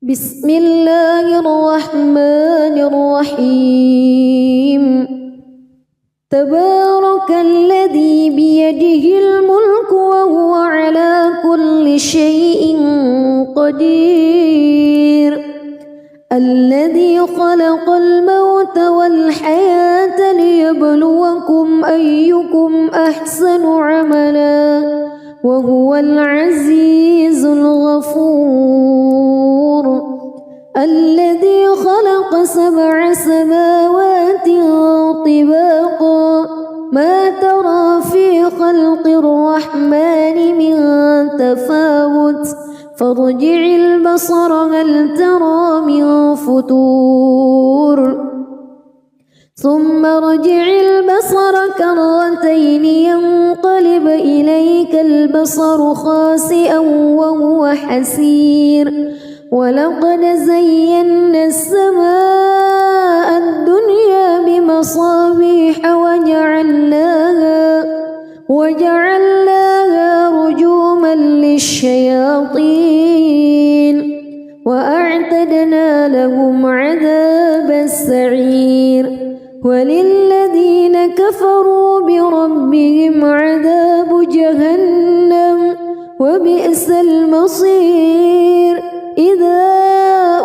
بسم الله الرحمن الرحيم تبارك الذي بيده الملك وهو على كل شيء قدير الذي خلق الموت والحياة ليبلوكم أيكم أحسن عملا وهو العزيز الغفور الذي خلق 7 سماوات طباقا ما ترى في خلق الرحمن من تفاوت فارجع البصر هل ترى من فتور ثم ارجع البصر كرتين ينقلب إليك البصر خاسئا وهو حسير ولقد زينا السماء الدنيا بمصابيح وجعلناها رجوما للشياطين وأعتدنا لهم عذاب السعير وللذين كفروا بربهم عذاب جهنم وبئس المصير إذا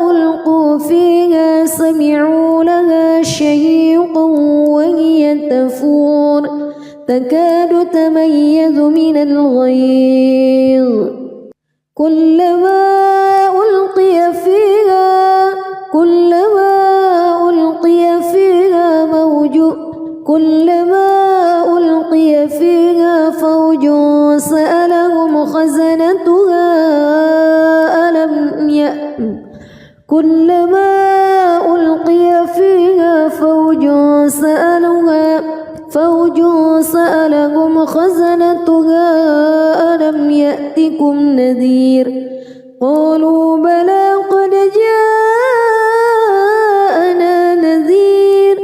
ألقوا فيها سمعوا لها شهيقا وهي تفور تكاد تميز من الغيظ كلما ألقي فيها فوج سألهم خزنتها ألم يأتكم نذير قالوا بلى قد جاءنا نذير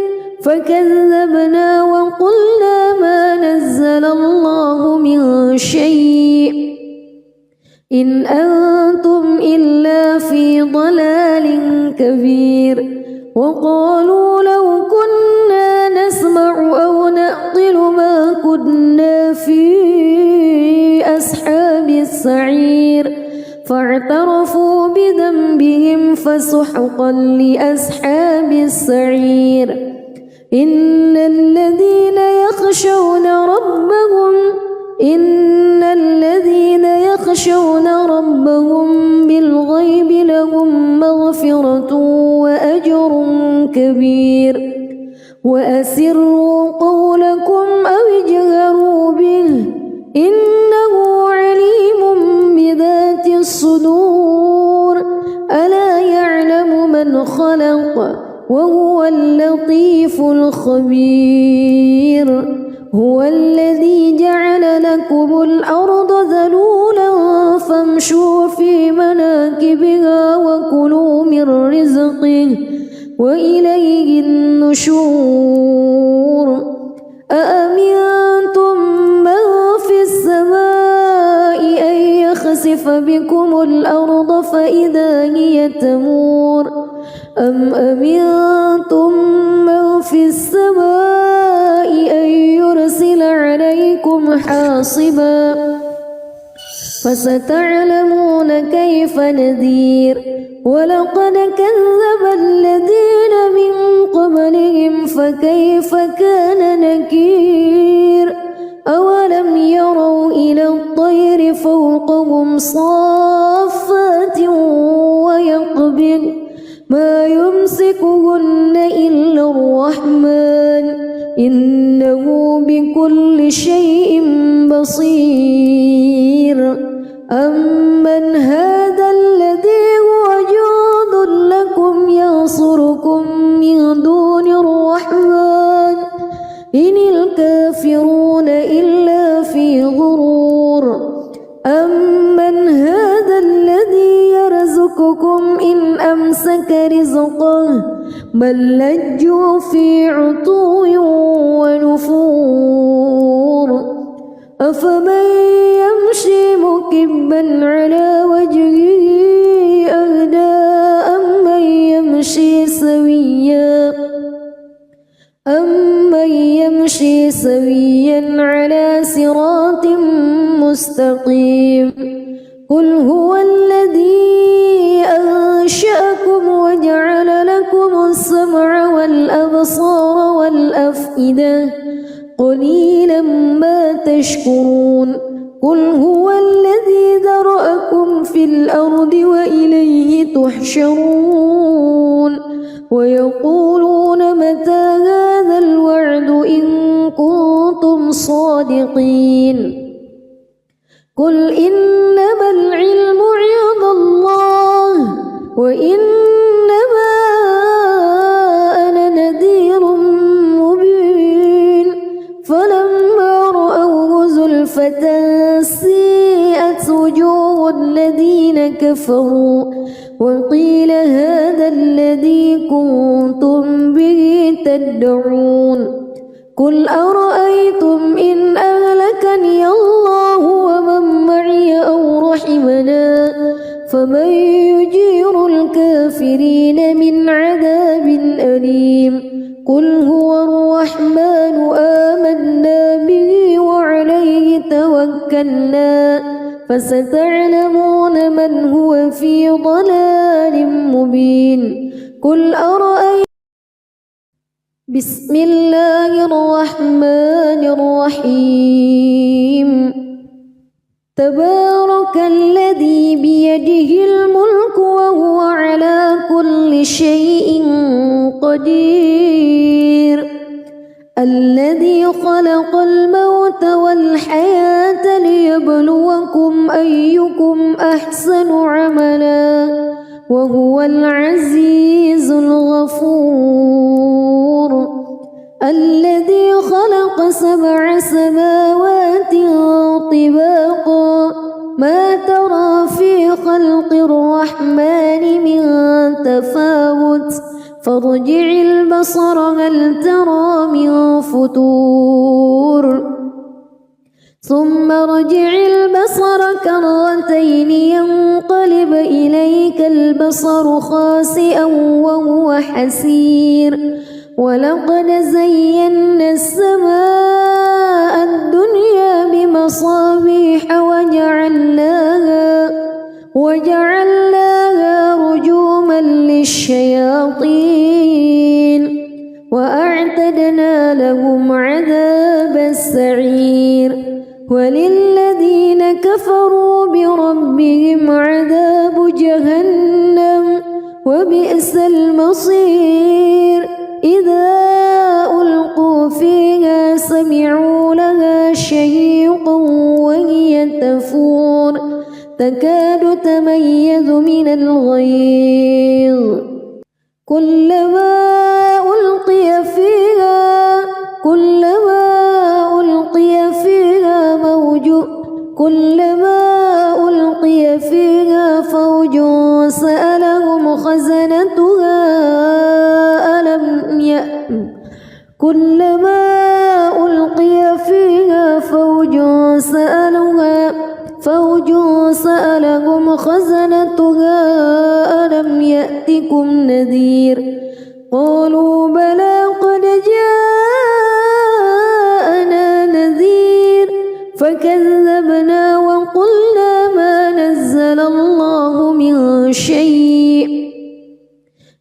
فكذبنا وقلنا ما نزل الله من شيء إن أنتم إلا في ضلال كبير وقالوا لو كنا نسمع أو نعقل ما كنا في أصحاب السعير فاعترفوا بذنبهم فسحقا لأصحاب السعير إن الذين يخشون ربهم بالغيب لهم مغفرة وأجر كبير وأسروا قولكم أو اجهروا به إنه عليم بذات الصدور ألا يعلم من خلق وهو اللطيف الخبير هو الذي جعل لكم الأرض ذلولا فامشوا في مناكبها وكلوا من رزقه وإليه النشور أأمنتم من في السماء أن يخسف بكم الأرض فإذا هي تمور أم أمنتم من في السماء أن يرسل عليكم حاصبا فستعلمون كيف نذير ولقد كذب الذين من قبلهم فكيف كان نكير أولم يروا إلى الطير فوقهم صافات ويقبض ما يمسكهن إلا الرحمن إنه بكل شيء بصير أمن هذا الذي هو جند لكم ينصركم من دون الرحمن إن الكافرون إلا في غرور أمن هذا الذي يرزقكم إن أمسك رزقه بل لجوا في عتو ونفور أفمن يمشي مكبا على وجهه أهدى سويا على صراط مستقيم قل هو الذي أنشأكم وجعل لكم السمع والأبصار والأفئدة قليلا ما تشكرون قل هو الذي ذرأكم في الأرض وإليه تحشرون ويقولون متى هذا الوعد إن كنتم صادقين قل إنما العلم عند الله وإنما أنا نذير مبين فلما رأوه زلفة سيئت وجوه الذين كفروا وقيل هذا الذي كنتم به تدعون قل أرأيتم إن أهلكني الله ومن معي أو رحمنا فمن يجير الكافرين من عذاب أليم قل هو الرحمن آمنا به وعليه توكلنا فستعلمون من هو في ضلال مبين قل أرأيتم بسم الله الرحمن الرحيم تبارك الذي بيده الملك وهو على كل شيء قدير الذي خلق الموت والحياة ليبلوكم أيكم أحسن عملا وهو العزيز الغفور الذي خلق 7 سماوات طباقا ما ترى في خلق الرحمن من تفاوت فارجع البصر هل ترى من فطور ثم ارجع البصر كرتين ينقلب إليك البصر خاسئا وهو حسير ولقد زينا السماء الدنيا بمصابيح وجعلناها رجوما للشياطين وأعتدنا لهم عذاب السعير وللذين كفروا بربهم عذاب جهنم وبئس المصير إذا ألقوا فيها سمعوا لها شهيقا وهي تفور تكاد تميز من الغيظ كلما ألقي فيها فوج سألهم خزنتها كلما ألقي فيها فوج سألهم خزنتها ألم يأتكم نذير قالوا بلى قد جاءنا نذير فكذبنا وقلنا ما نزل الله من شيء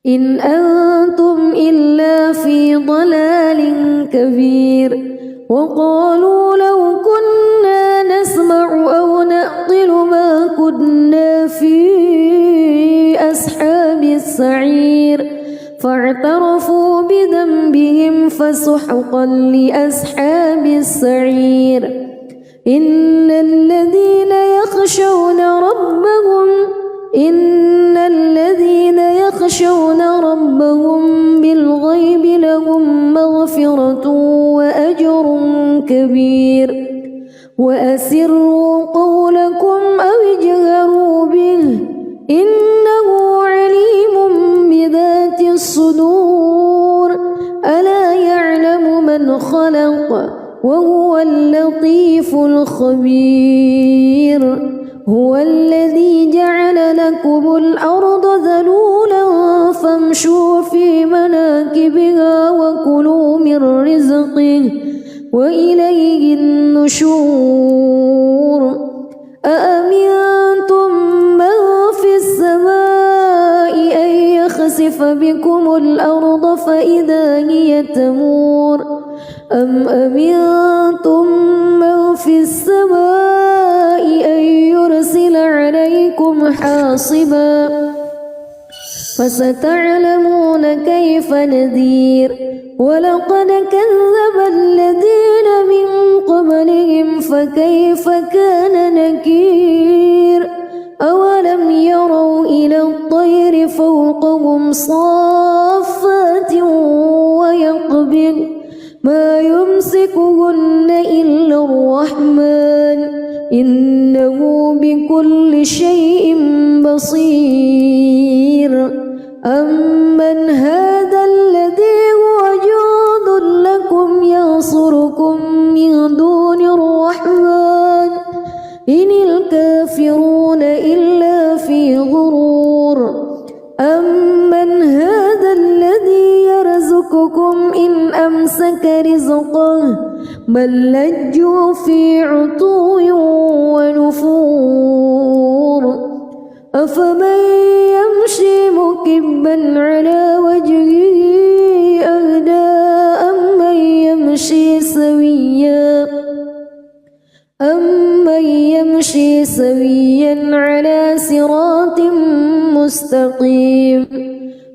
إن أنتم إلا في ضلال كبير وقالوا لو كنا نسمع أو نعقل ما كنا في أصحاب السعير فاعترفوا بذنبهم فسحقا لأصحاب السعير إن الذين يخشون ربهم بالغيب لهم مغفرة وأجر كبير وأسروا قولكم أو اجهروا به إنه عليم بذات الصدور ألا يعلم من خلق وهو اللطيف الخبير هو الذي جعل لكم الأرض ذلولا فامشوا في مناكبها وكلوا من رزقه وإليه النشور أأمنتم من في السماء أن يخسف بكم الأرض فإذا هي تمور أم أمنتم من في السماء أن يرسل عليكم حاصبا فستعلمون كيف نذير ولقد كذب الذين من قبلهم فكيف كان نكير أولم يروا إلى الطير فوقهم صافات ويقبض ما يمسكهن إلا الرحمن إنه بكل شيء بصير أمن هذا الذي هو جند لكم ينصركم من دون الرحمن إن الكافرون إلا في غرور أمن هذا الذي يرزقكم إن أمسك رزقه بل لجوا في عتو ونفور أفمن يمشي مكبا على وجهه أهدى أمن يمشي سويا على صراط مستقيم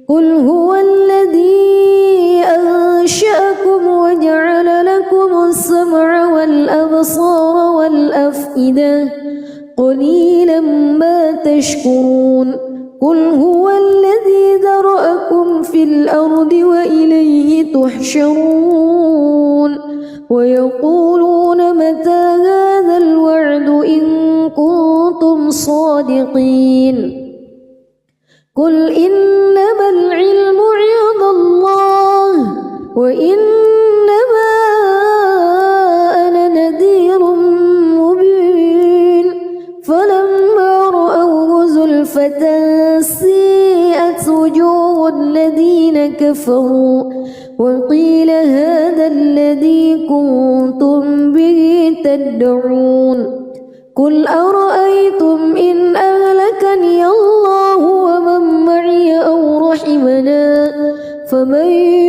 قل هو الذي أنشأكم وجعل لكم السمع والأبصار والأفئدة قليلا ما تشكرون قل هو الذي ذرأكم في الأرض وإليه تحشرون ويقولون متى هذا الوعد إن كنتم صادقين قل إنما العلم عند الله وإنما أنا نذير مبين فلما رأوه زلفة سيئت وجوه الذين كفروا وقيل هذا الذي كنتم به تدعون قل أرأيتم إن أهلكني الله ومن معي أو رحمنا فمن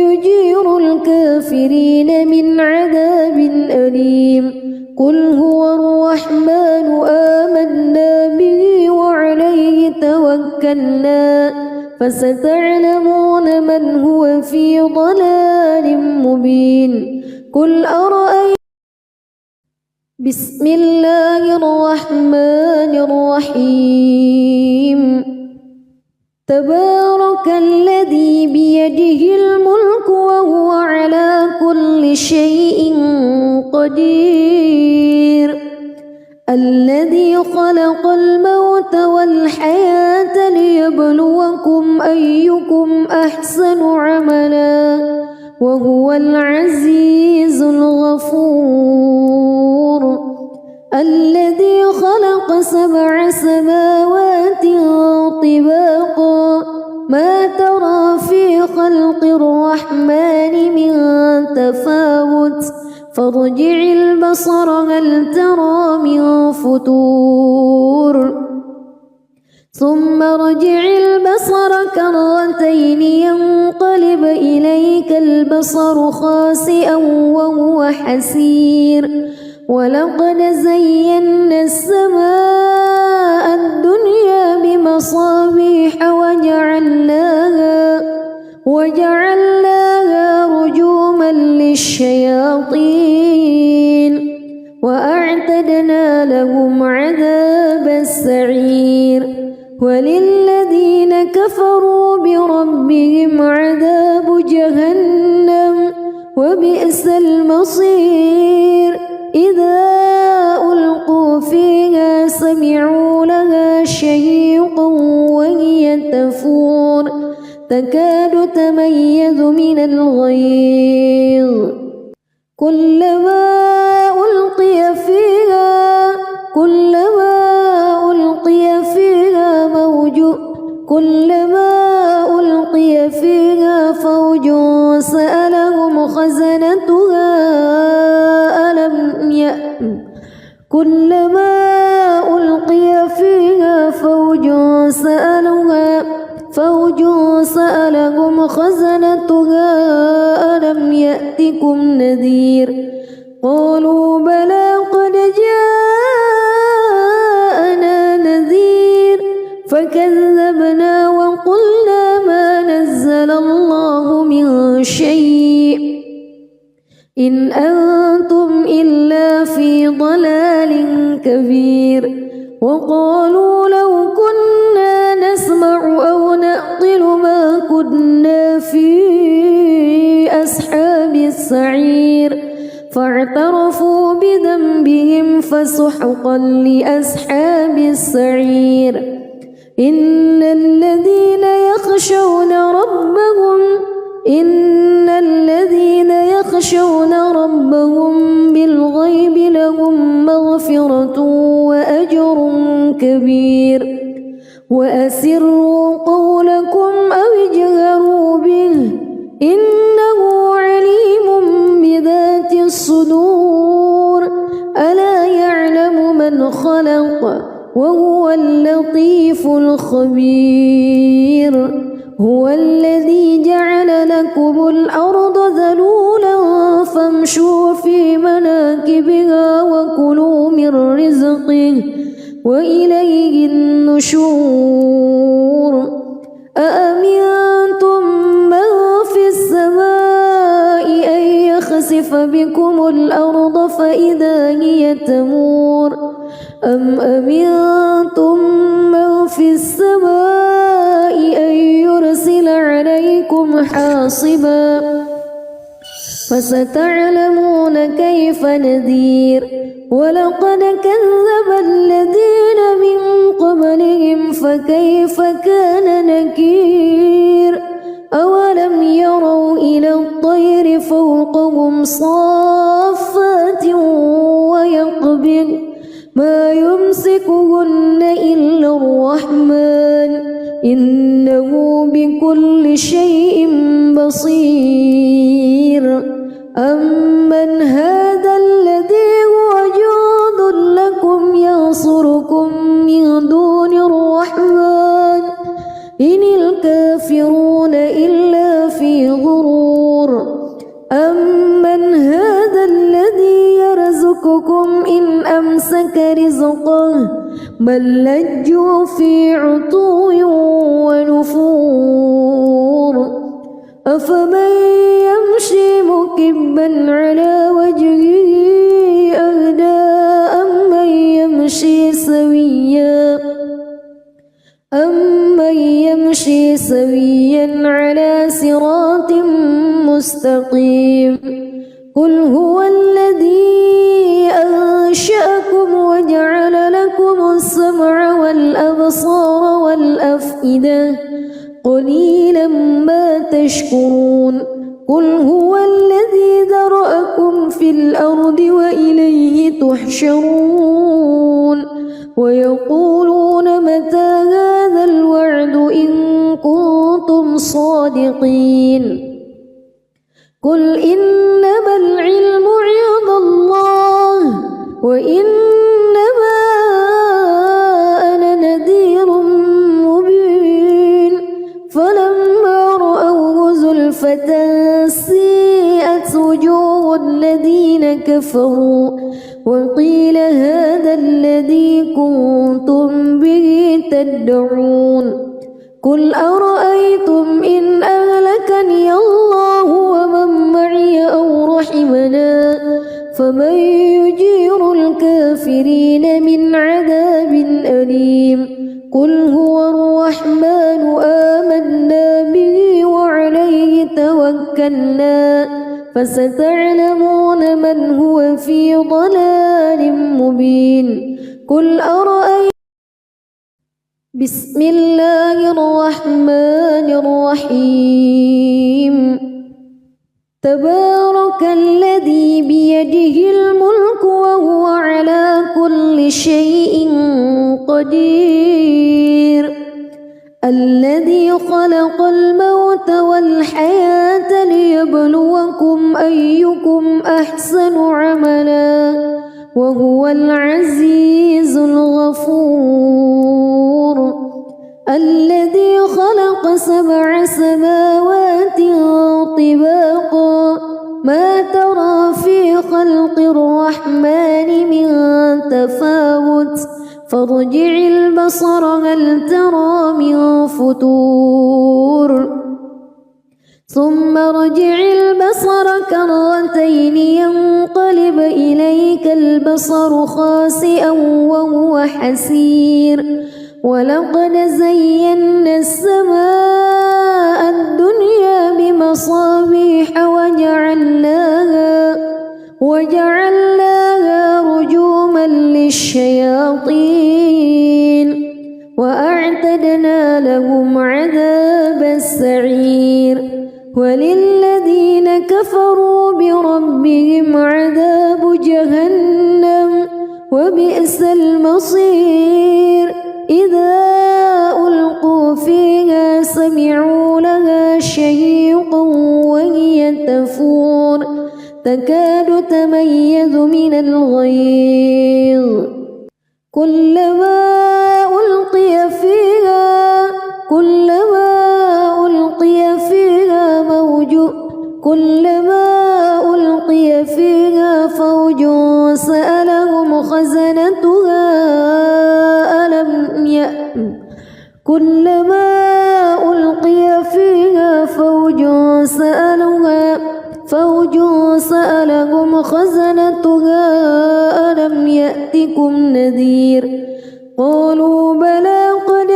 يجير الكافرين من عذاب أليم قل هو الرحمن آمنا به وعليه توكلنا فستعلمون من هو في ضلال مبين قل أرأيتم بسم الله الرحمن الرحيم تبارك الذي بيده الملك وهو على كل شيء قدير الذي خلق الموت والحياة ليبلوكم أيكم أحسن عملا وهو العزيز الغفور الذي خلق 7 سماوات طباقا ما ترى في خلق الرحمن من تفاوت فارجع البصر هل ترى من فتور ثم ارجع البصر كرتين ينقلب إليك البصر خاسئا وهو حسير ولقد زينا السماء الدنيا بمصابيح وجعلناها رجوما للشياطين وأعتدنا لهم عذاب السعير وللذين كفروا بربهم عذاب جهنم وبئس المصير إذا ألقوا فيها سمعوا لها شهيقا وهي تفور تكاد تميز من الغيظ كلما ألقي فيها فوج سألهم خزنتها يصلوها فوج سألهم خزنتها ألم يأتكم نذير قالوا بلى قد جاءنا نذير فكذبنا وقلنا ما نزل الله من شيء إن أنتم إلا في ضلال كبير وقالوا لو كنا نسمع أو نعقل ما كنا في أصحاب السعير فاعترفوا بذنبهم فسحقا لأصحاب السعير إن الذين يخشون ربهم بالغيب لهم مغفرة وأجر كبير وأسروا قولكم أو اجهروا به إنه عليم بذات الصدور ألا يعلم من خلق وهو اللطيف الخبير هو الذي جعل لكم الأرض ذلولا فامشوا في مناكبها وكلوا من رزقه وإليه النشور أأمنتم من في السماء أن يخسف بكم الأرض فإذا هي تمور أم أمنتم من في السماء أن يرسل عليكم حاصبا فستعلمون كيف نذير ولقد كذب الذين من قبلهم فكيف كان نكير أولم يروا إلى الطير فوقهم صافات ويقبض ما يمسكهن إلا الرحمن إنه بكل شيء بصير أمن هذا الذي هو جند لكم ينصركم من دون الرحمن إن الكافرون إلا في غرور أمن هذا الذي يرزقكم إن أمسك رزقه بل لجوا في عتو ونفور أفمن يمشي مكبا على وجهه أهدى أمن يمشي سويا على صراط مستقيم قل هو الذي أنشأكم وجعل لكم السمع والأبصار والأفئدة قليلا ما تشكرون قل هو الذي ذرأكم في الأرض وإليه تحشرون ويقولون متى هذا الوعد إن كنتم صادقين قل إنما العلم عند الله وإنما أنا نذير مبين فلما رأوه زلفة سيئت وجوه الذين كفروا وقيل هذا الذي كنتم به تدعون قل أرأيتم إن أهلكني الله ومن معي أو رحمنا فمن يجير الكافرين من عذاب أليم قل هو الرحمن آمنا به وعليه توكلنا فستعلمون من هو في ضلال مبين قل أرأيتم بسم الله الرحمن الرحيم تبارك الذي بيده الملك وهو على كل شيء قدير الذي خلق الموت والحياة ليبلوكم أيكم أحسن عملا وهو العزيز الغفور الذي خلق 7 سماوات طباقا ما ترى في خلق الرحمن من تفاوت فارجع البصر هل ترى من فتور ثم ارجع البصر كرتين ينقلب إليك البصر خاسئا وهو حسير ولقد زينا السماء الدنيا بمصابيح وجعلناها رجوما للشياطين وأعتدنا لهم عذاب السعير وللذين كفروا بربهم عذاب جهنم وبئس المصير إذا ألقوا فيها سمعوا لها شهيقا وهي تفور تكاد تميز من الغيظ كلما ألقي فيها فوج سألهم خزنتها ألم يأتكم نذير قالوا بلى قد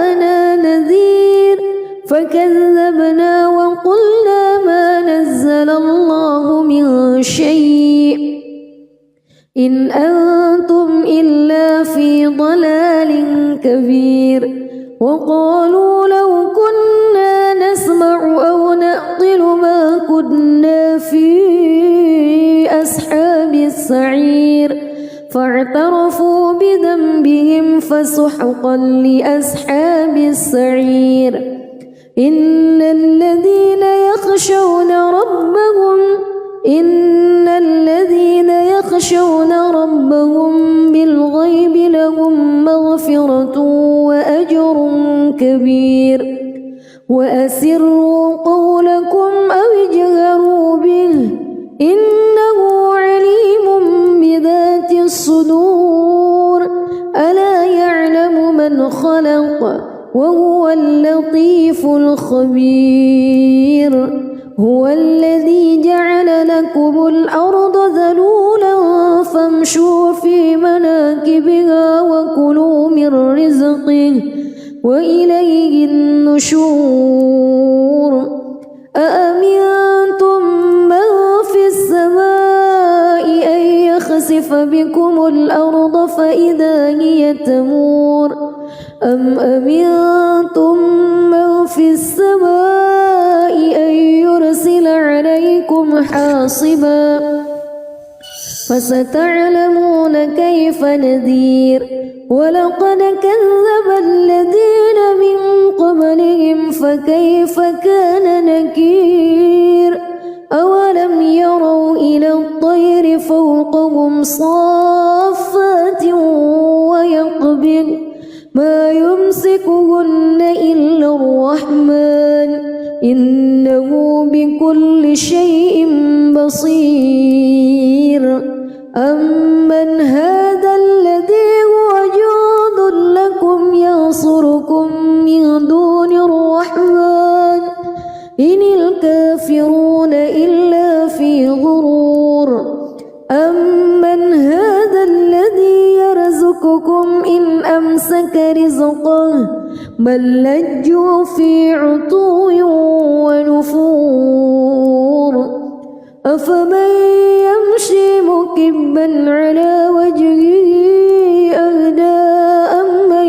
جاءنا نذير فكذبنا وقلنا ما نزل الله من شيء إن أنتم إلا في ضلال كبير وقالوا لو كنا نسمع أو نعقل ما كنا في أصحاب السعير فاعترفوا بذنبهم فسحقا لأصحاب السعير إن الذين يخشون ربهم بالغيب لهم مغفرة وأجر كبير وأسروا قولكم أو اجهروا به إنه عليم بذات الصدور ألا يعلم من خلق وهو اللطيف الخبير هو الذي جعل لكم الأرض ذلولا فامشوا في مناكبها وكلوا من رزقه وإليه النشور أأمنتم من في السماء أن يخسف بكم الأرض فإذا هي تمور أم أمنتم من في السماء أن يرسل عليكم حاصبا فستعلمون كيف نذير ولقد كذب الذين من قبلهم فكيف كان نكير أولم يروا إلى الطير فوقهم صافات ويقبض ما يمسكهن إلا الرحمن إنه بكل شيء بصير أمن هذا الذي هو جند لكم ينصركم من دون الرحمن إن الكافرون إلا في غرور أمن هذا الذي يرزقكم إن أمسك رزقه بل لجوا في عتو ونفور أفمن يمشي مكبا على وجهه أهدى أمن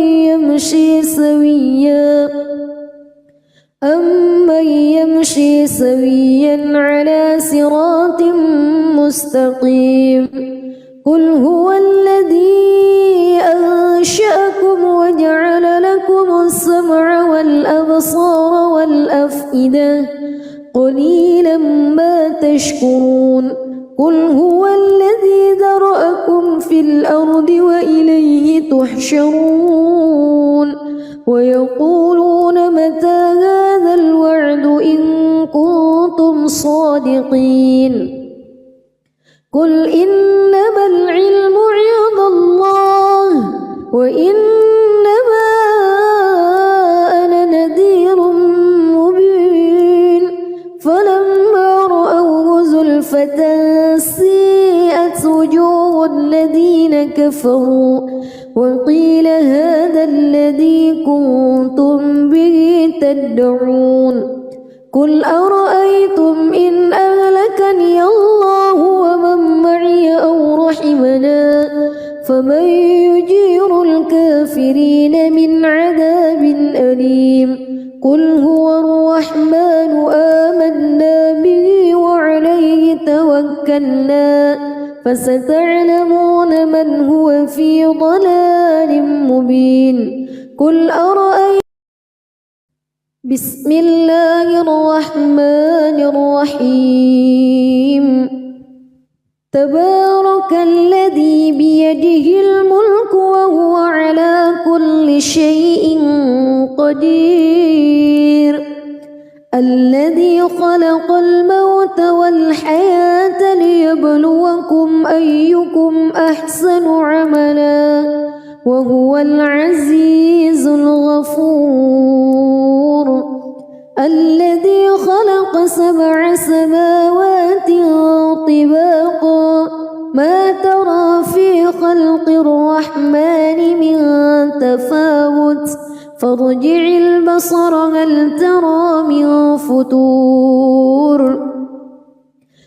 يمشي سويا على صراط مستقيم قل هو الذي أنشأكم وجعل لكم السمع والأبصار والأفئدة قليلا ما تشكرون قل هو الذي ذرأكم في الأرض وإليه تحشرون ويقولون متى هذا الوعد إن كنتم صادقين قل إنما العلم عند الله وإنما أنا نذير مبين فلما رأوه زلفة سيئت وجوه الذين كفروا وقيل هذا الذي كنتم به تدعون قل أرأيتم إن أهلكني الله ومن معي أو رحمنا فمن يجير الكافرين من عذاب أليم قل هو الرحمن آمنا به وعليه توكلنا فستعلمون من هو في ضلال مبين قل أرأيتم بسم الله الرحمن الرحيم تبارك الذي بيده الملك وهو على كل شيء قدير الذي خلق الموت والحياة ليبلوكم أيكم أحسن عملا وهو العزيز الغفور الذي خلق 7 سماوات طباقا ما ترى في خلق الرحمن من تفاوت فارجع البصر هل ترى من فتور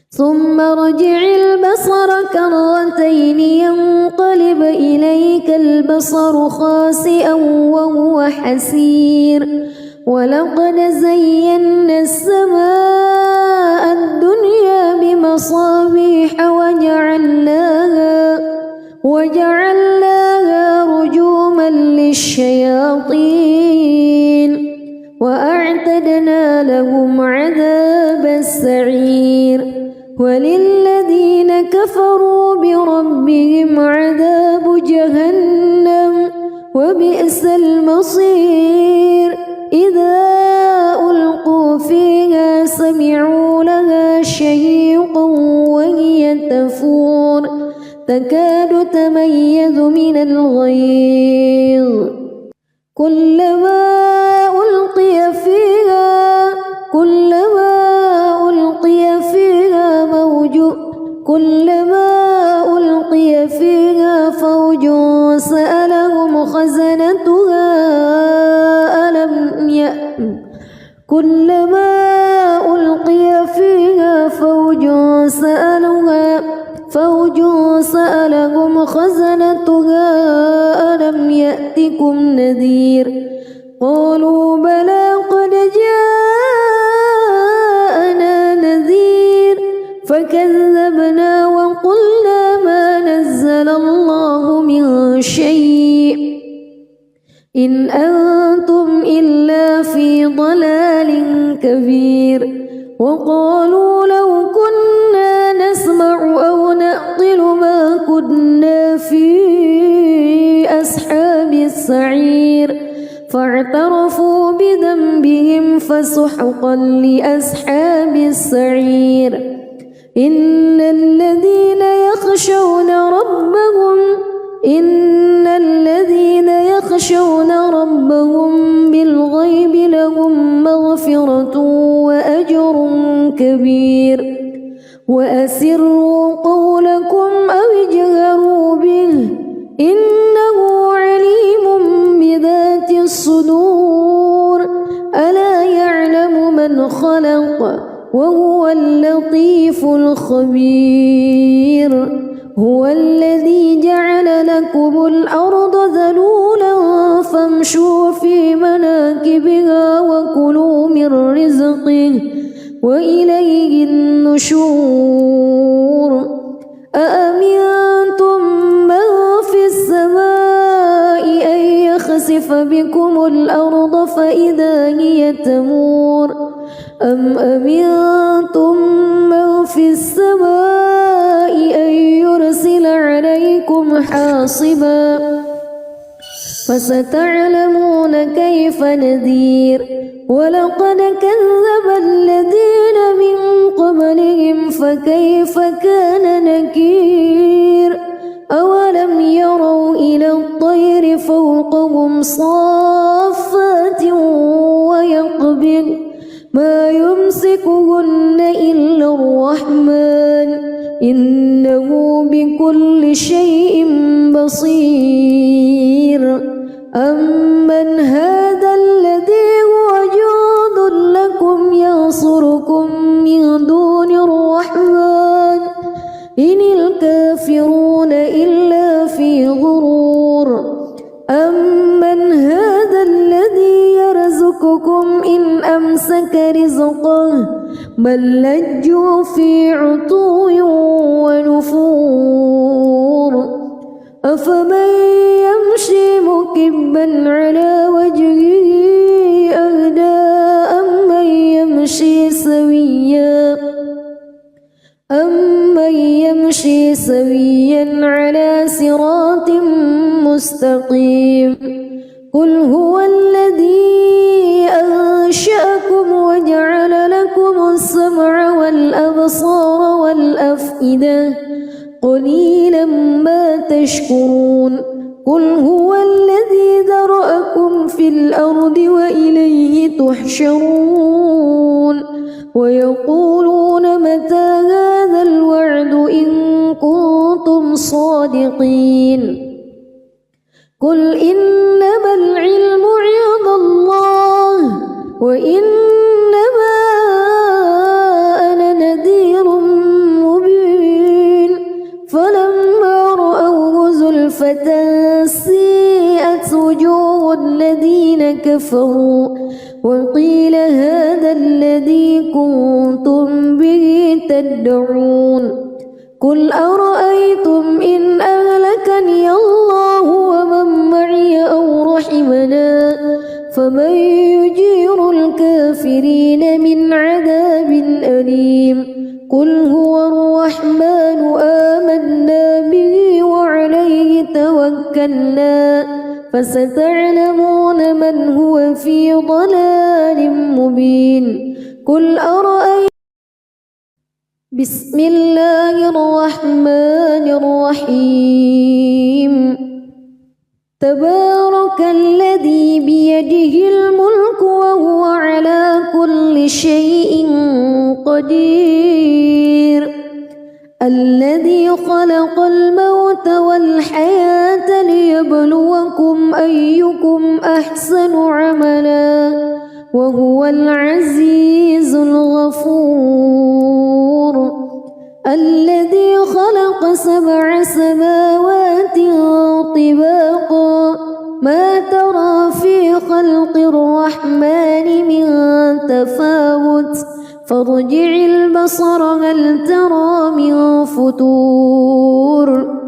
ثم ارجع البصر كرتين ينقلب إليك البصر خاسئا وهو حسير ولقد زينا السماء الدنيا بمصابيح وجعلناها رجوما للشياطين وأعتدنا لهم عذاب السعير وللذين كفروا بربهم عذاب جهنم وبئس المصير إذا ألقوا فيها سمعوا لها شهيقا وهي تفور تكاد تميز من الغيظ كلما ألقي فيها فوج سألهم خزنتها كلما ألقي فيها فوج سألهم خزنتها ألم يأتكم نذير قالوا بلى قد جاءنا نذير فكذبنا وقلنا ما نزل الله من شيء إن أنتم إلا في ضلال كبير وقالوا لو كنا نسمع أو نعقل ما كنا في أصحاب السعير فاعترفوا بذنبهم فسحقا لأصحاب السعير إن الذين يخشون ربهم بالغيب لهم مغفرة وأجر كبير وأسروا قولكم أو اجهروا به إنه عليم بذات الصدور ألا يعلم من خلق وهو اللطيف الخبير هو الذي جعل لكم الأرض ذلولا فامشوا في مناكبها وكلوا من رزقه وإليه النشور أأمنتم من في السماء أن يخسف بكم الأرض فإذا هي تمور أم أمنتم من في السماء حاصبا فستعلمون كيف نذير ولقد كذب الذين من قبلهم فكيف كان نكير أولم يروا إلى الطير فوقهم صافات ويقبض ما يمسكهن إلا الرحمن إنه بكل شيء بصير أمن هذا الذي هو جند لكم ينصركم من دون الرحمن إن الكافرون إلا في غرور أمن هذا الذي يرزقكم إن أمسك رزقه بل لجوا في عتو ونفور أفمن يمشي مكبا على وجهه أهدى أمن يمشي سويا على صراط مستقيم قل هو الذي أنشأكم وجعل لكم السمع والأبصار والأفئدة قليلا ما تشكرون قل هو الذي ذرأكم في الأرض وإليه تحشرون ويقولون متى هذا الوعد إن كنتم صادقين قل إنما العلم عند الله وإنما أنا نذير مبين فلما رأوه زلفة سيئت وجوه الذين كفروا وقيل هذا الذي كنتم به تدعون قل أرأيتم إن أهلكني الله ومن معي أو رحمنا فمن يجير الكافرين من عذاب أليم قل هو الرحمن آمنا به وعليه توكلنا فستعلمون من هو في ضلال مبين قل أرأيتم بسم الله الرحمن الرحيم تبارك الذي بيده الملك وهو على كل شيء قدير الذي خلق الموت والحياة ليبلوكم أيكم أحسن عملا وهو العزيز الغفور الذي خلق 7 سماوات طباقا ما ترى في خلق الرحمن من تفاوت فارجع البصر هل ترى من فتور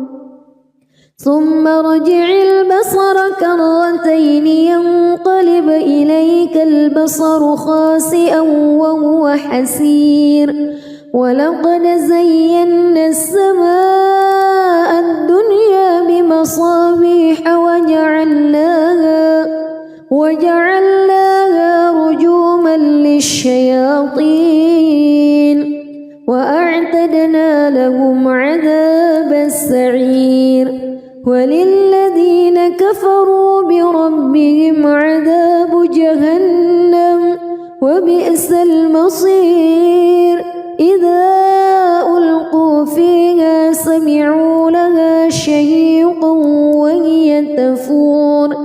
ثم ارجع البصر كرتين ينقلب إليك البصر خاسئا وهو حسير ولقد زينا السماء الدنيا بمصابيح وجعلناها رجوما للشياطين وأعتدنا لهم عذاب السعير وللذين كفروا بربهم عذاب جهنم وبئس المصير إذا ألقوا فيها سمعوا لها شهيقا وهي تفور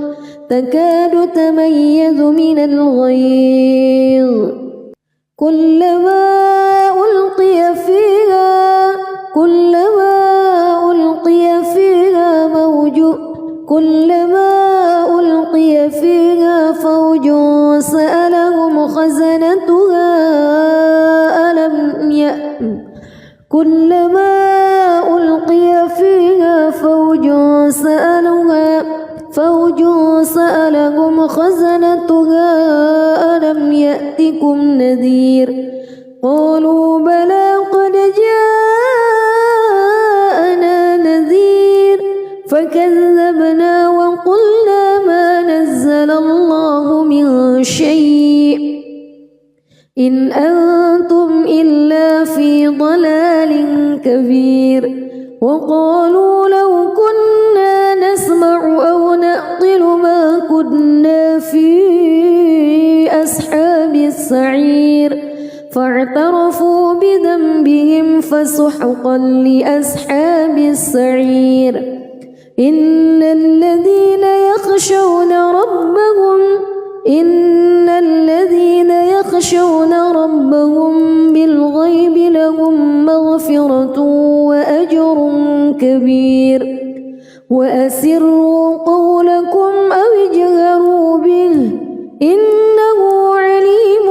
تكاد تميز من الغيظ كلما ألقي فيها فوج سألهم خزنتها كلما ألقي فيها فوج سألهم خزنتها ألم يأتكم نذير قالوا بلى قد جاءنا نذير فكذبوا الله من شيء إن أنتم إلا في ضلال كبير وقالوا لو كنا نسمع أو نعقل ما كنا في أصحاب السعير فاعترفوا بذنبهم فسحقا لأصحاب السعير إن الذين يخشون ربهم بالغيب لهم مغفرة وأجر كبير وأسروا قولكم أو اجهروا به إنه عليم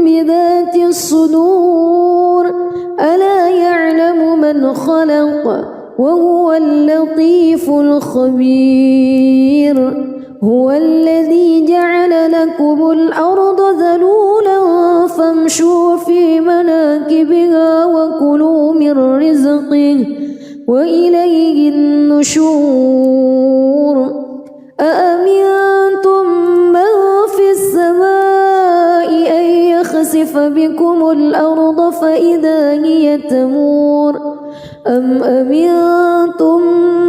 بذات الصدور ألا يعلم من خلق وهو اللطيف الخبير هو الذي جعل لكم الأرض ذلولا فامشوا في مناكبها وكلوا من رزقه وإليه النشور أأمنتم من في السماء أن يخسف بكم الأرض فإذا هي تمور أم أمنتم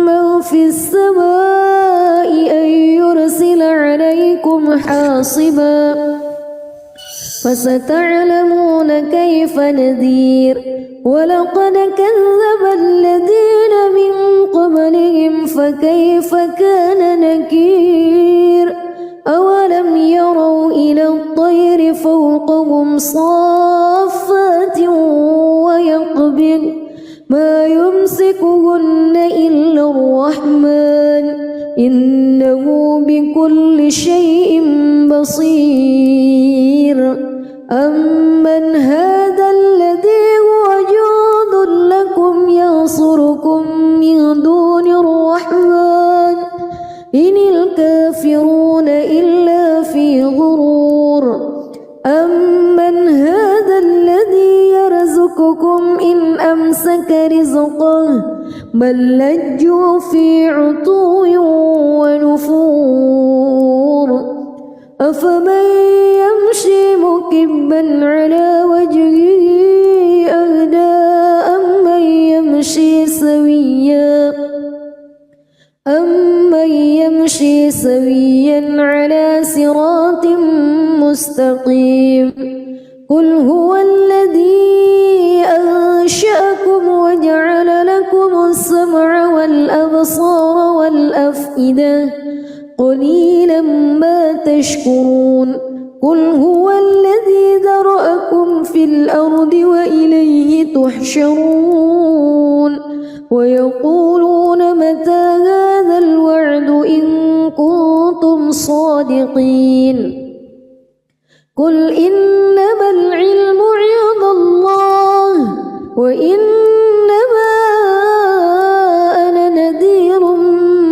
من في السماء أن يرسل عليكم حاصبا فستعلمون كيف نذير ولقد كذب الذين من قبلهم فكيف كان نكير أولم يروا إلى الطير فوقهم صافات ويقبض ما يمسكهن إلا الرحمن إنه بكل شيء بصير أمن هذا الذي هو جند لكم ينصركم من دون الرحمن إن الكافرون إلا في غرور أمن هذا الذي يرزقكم إن أمسك رزقه بل لجوا في عتو ونفور أفمن يمشي مكبا على وجهه أهدى أمن يمشي سويا على صراط مستقيم قل هو الذي أنشأكم وجعل لكم السمع والأبصار والأفئدة قليلا ما تشكرون قل هو الذي ذرأكم في الأرض وإليه تحشرون ويقولون متى هذا الوعد إن كنتم صادقين قل إنما العلم عند الله وإنما أنا نذير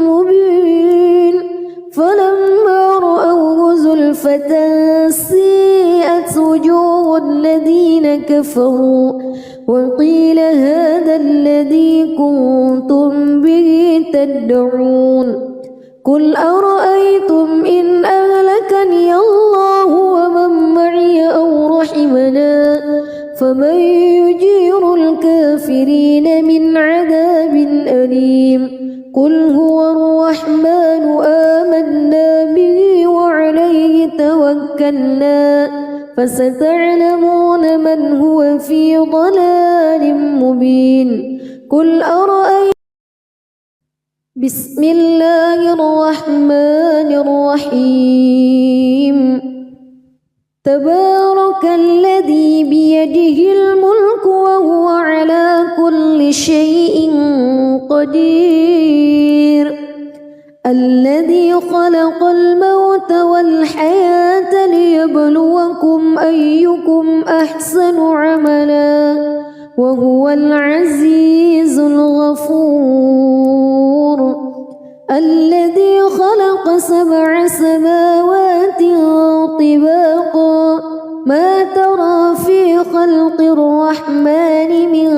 مبين فلما رأوه زلفة سيئت وجوه الذين كفروا وقيل هذا الذي كنتم به تدعون قل أرأيتم إن أهلكني الله ومن معي أو رحمنا فمن يجير الكافرين من عذاب أليم قل هو الرحمن آمنا به وعليه توكلنا فستعلمون من هو في ضلال مبين قل أرأيتم بسم الله الرحمن الرحيم تبارك الذي بيده الملك وهو على كل شيء قدير الذي خلق الموت والحياة ليبلوكم أيكم أحسن عملا وهو العزيز الغفور الذي خلق 7 سماوات طباقا ما ترى في خلق الرحمن من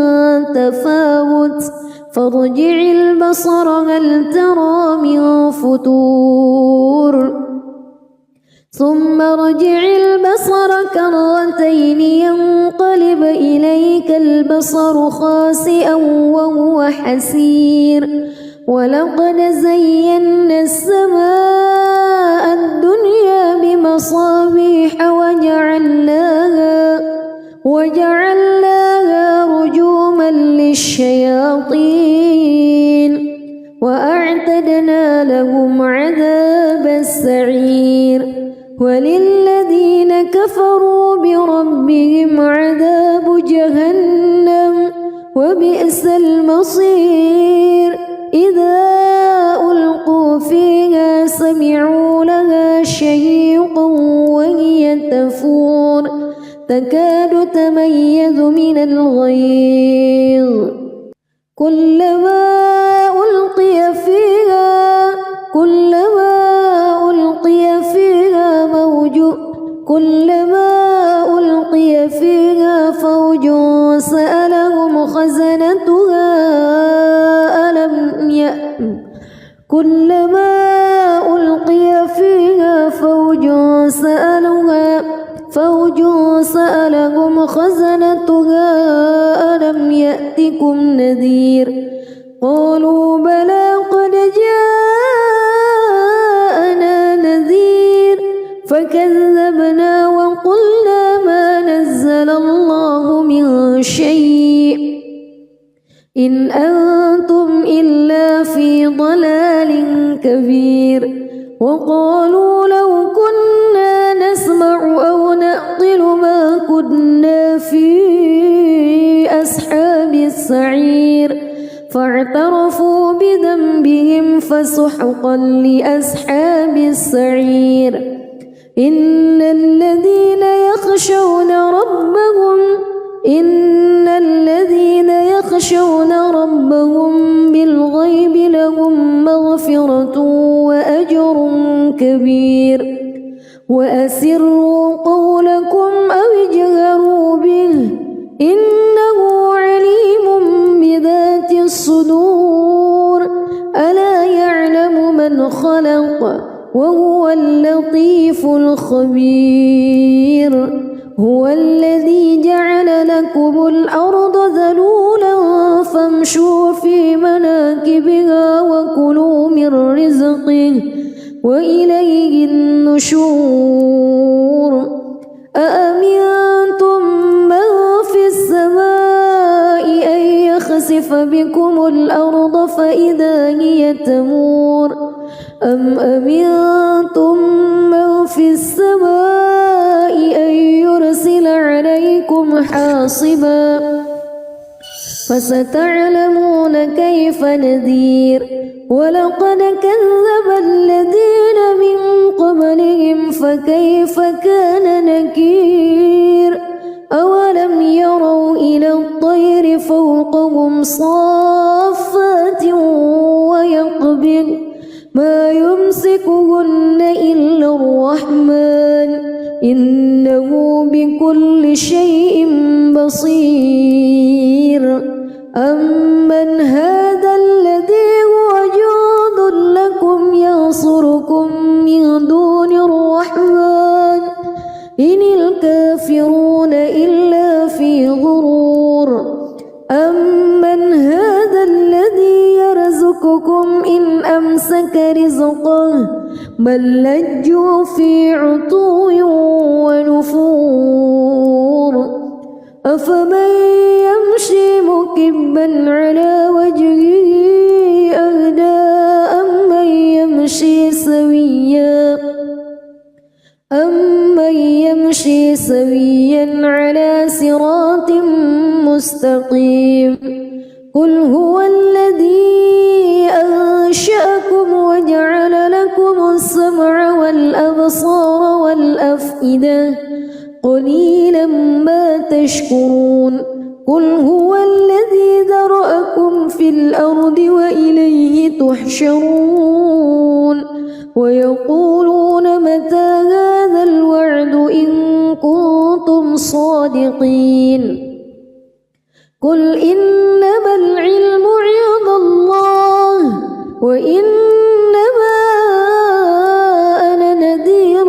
تفاوت فارجع البصر هل ترى من فتور ثم ارجع البصر كرتين ينقلب إليك البصر خاسئا وهو حسير ولقد زينا السماء الدنيا بمصابيح وجعلناها رجوما للشياطين وأعتدنا لهم عذاب السعير وللذين كفروا بربهم عذاب جهنم وبئس المصير إذا ألقوا فيها سمعوا لها شهيقا وهي تفور تكاد تميز من الغيظ كلما ألقي فيها فوج سألهم خزنتها ألم يأتكم نذير قالوا بلى قد جاءنا نذير فكذبنا وقلنا ما نزل الله من شيء إن أنتم إلا في ضلال كبير وقالوا لو كنا نسمع أو نعقل ما كنا في أصحاب السعير فاعترفوا بذنبهم فسحقا لأصحاب السعير إن الذين يخشون ربهم بالغيب لهم مغفرة وأجر كبير وأسروا قولكم أو اجهروا به إنه عليم بذات الصدور ألا يعلم من خلق وهو اللطيف الخبير هو الذي جعل لكم الأرض ذلولا فامشوا في مناكبها وكلوا من رزقه وإليه النشور أأمنتم من في السماء أن يخسف بكم الأرض فإذا هي تمور أم أمنتم من في السماء أن يرسل عليكم حاصبا فستعلمون كيف نذير ولقد كذب الذين من قبلهم فكيف كان نكير أولم يروا إلى الطير فوقهم صافات ويقبض ما يمسكهن إلا الرحمن إنه بكل شيء بصير أمن هذا الذي هو جند لكم ينصركم من دون الرحمن إن الكافرون إلا في غرور أمن هذا الذي يرزقكم إن أمسك رزقه بل لجوا في عتو ونفور أفمن يمشي مكبا على وجهه أهدى أمن يمشي سويا على صراط مستقيم قل هو الذي أنشأكم وجعل لكم السمع والأبصار والأفئدة قليلا ما تشكرون قل هو الذي ذرأكم في الأرض وإليه تحشرون ويقولون متى هذا الوعد إن كنتم صادقين قل إنما العلم عند الله وإنما أنا نذير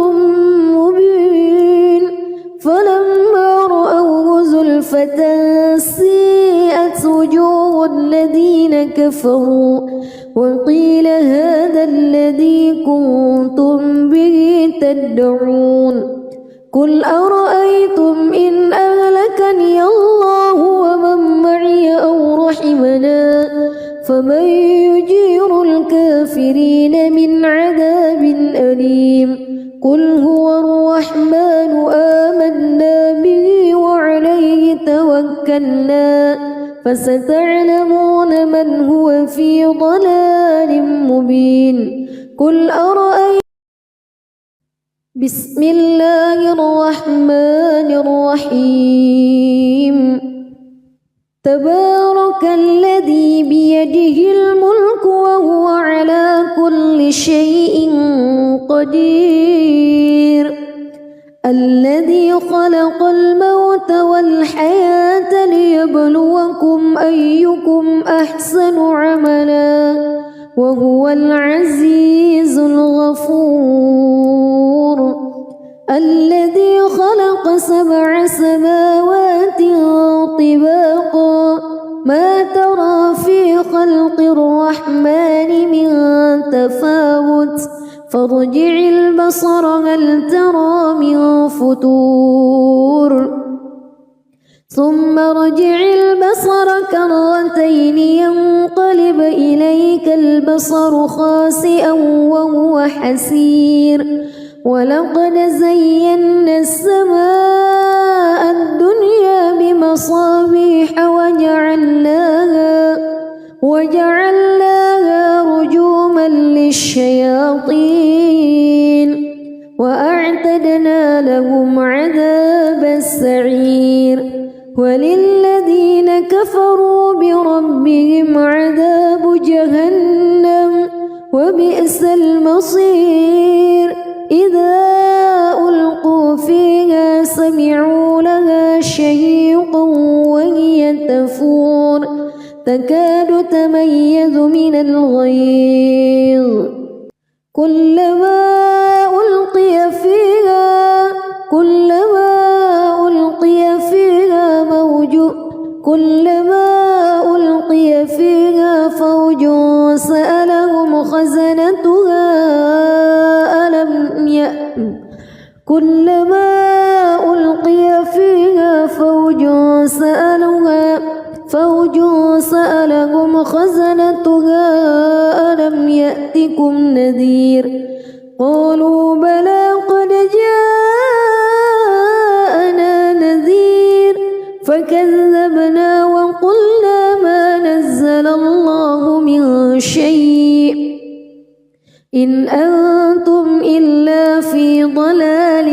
بغتة سيئت وجوه الذين كفروا وقيل هذا الذي كنتم به تدعون قل أرأيتم إن أهلكني الله ومن معي أو رحمنا فمن يجير الكافرين من عذاب أليم قل هو الرحمن آمنا به وعليه توكلنا فستعلمون من هو في ضلال مبين قل أرأيتم بسم الله الرحمن الرحيم تبارك الذي بيده الملك وهو على كل شيء قدير الذي خلق الموت والحياة ليبلوكم أيكم أحسن عملا وهو العزيز الغفور الذي خلق 7 سماوات طباقا ما ترى في خلق الرحمن من تفاوت فارجع البصر هل ترى من فتور ثم ارجع البصر كرتين ينقلب إليك البصر خاسئا وهو حسير ولقد زينا السماء الدنيا بمصابيح وجعلناها رجوما للشياطين وأعتدنا لهم عذاب السعير وللذين كفروا بربهم عذاب جهنم وبئس المصير إذا ألقوا فيها سمعوا لها شهيقا وهي تفور تكاد تميز من الغيظ كلما ألقي فيها فوج سألهم خزنتها ألم يأتكم نذير قالوا بلى قد جاءنا نذير فكذبنا وقلنا ما نزل الله من شيء إن أنتم إلا في ضلال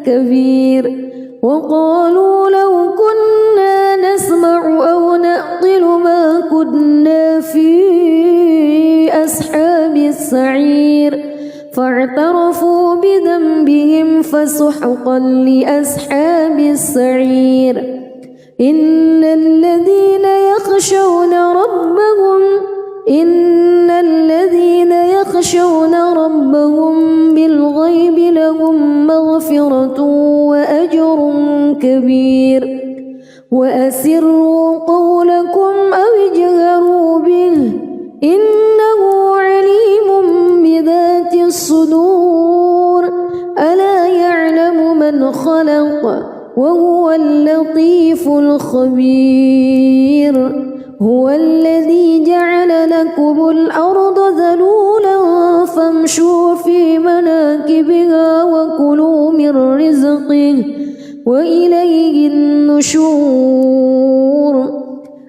كبير وقالوا لو كنا نسمع أو نعقل ما كنا في أصحاب السعير فاعترفوا بذنبهم فسحقا لأصحاب السعير إن الذين يخشون ربهم بالغيب لهم مغفرة وأجر كبير وأسروا قولكم أو اجهروا به إنه عليم بذات الصدور ألا يعلم من خلق وهو اللطيف الخبير هو الذي جعل لكم الأرض ذلولا فامشوا في مناكبها وكلوا من رزقه وإليه النشور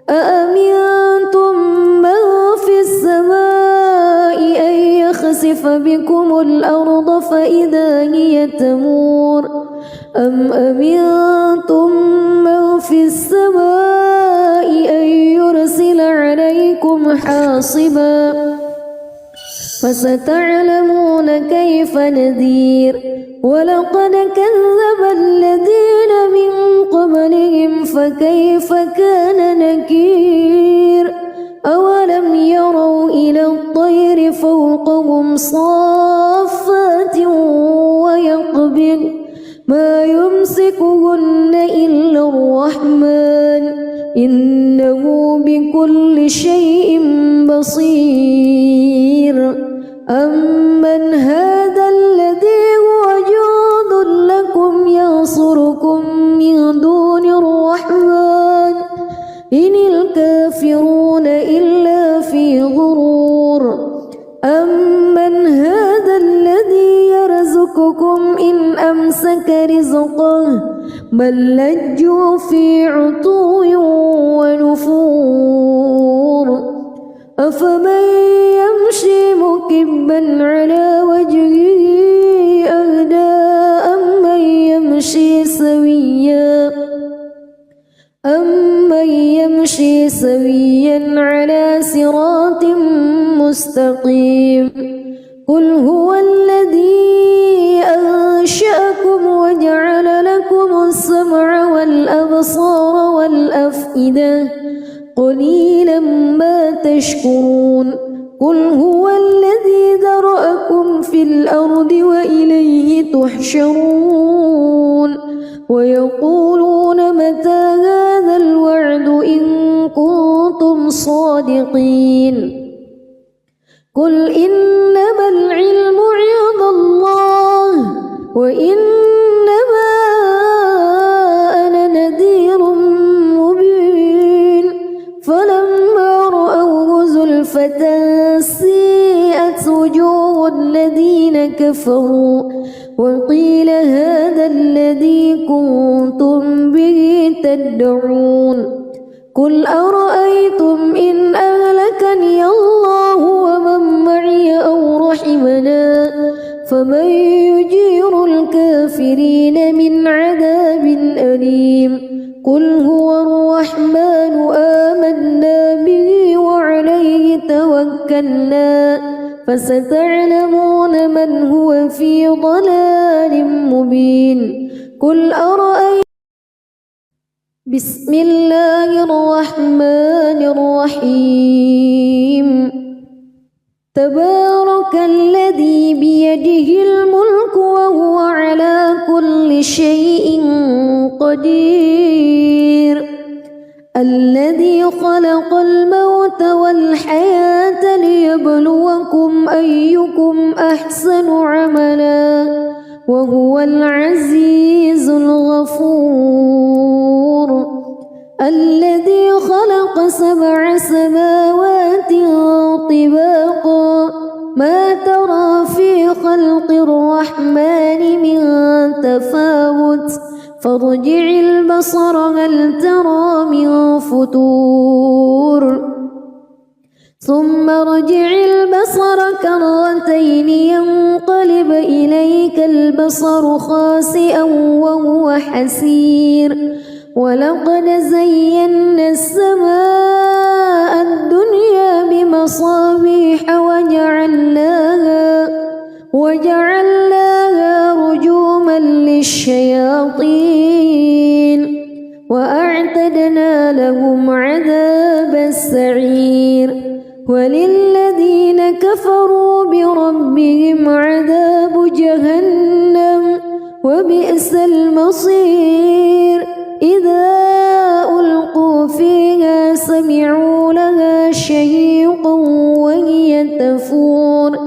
أأمنتم من في السماء أن يخسف بكم الأرض فإذا هي تمور أم أمنتم من في السماء أن يرسل عليكم حاصبا فستعلمون كيف نذير ولقد كذب الذين من قبلهم فكيف كان نكير أولم يروا إلى الطير فوقهم صافات ويقبض ما يمسكهن إلا الرحمن إنه بكل شيء بصير أمن هذا الذي هو جند لكم ينصركم من دون الرحمن إن الكافرون إلا في غرور أمن هذا الذي يرزقكم إن أمسك رزقه بل لجوا في عتو ونفور أفمن يمشي مكبا على وجهه أهدى أمن يمشي سويا على صراط مستقيم قل هو الذي أنشأكم وجعل لكم السمع والأبصار والأفئدة قليلا ما تشكرون قل هو الذي ذرأكم في الأرض وإليه تحشرون ويقولون متى هذا الوعد إن كنتم صادقين قل إنما العلم عند الله وإنما أنا نذير مبين فلما رأوه زلفة سيئت وجوه الذين كفروا وقيل هذا الذي كنتم به تدعون قل أرأيتم إن أهلكني الله ومن معي أو رحمنا فمن يجير الكافرين من عذاب أليم قل هو الرحمن آمنا به وعليه توكلنا فستعلمون من هو في ضلال مبين قل أرأيتم بسم الله الرحمن الرحيم تبارك الذي بيده الملك وهو على كل شيء قدير الذي خلق الموت والحياة ليبلوكم أيكم أحسن عملا وهو العزيز الغفور الذي خلق 7 سماوات طباقا ما ترى في خلق الرحمن من تفاوت فارجع البصر هل ترى من فتور ثم ارجع البصر كرتين ينقلب إليك البصر خاسئا وهو حسير ولقد زينا السماء الدنيا بمصابيح وجعلناها رجوما للشياطين وأعتدنا لهم عذاب السعير وللذين كفروا بربهم عذاب جهنم وبئس المصير إذا ألقوا فيها سمعوا لها شهيقا وهي تفور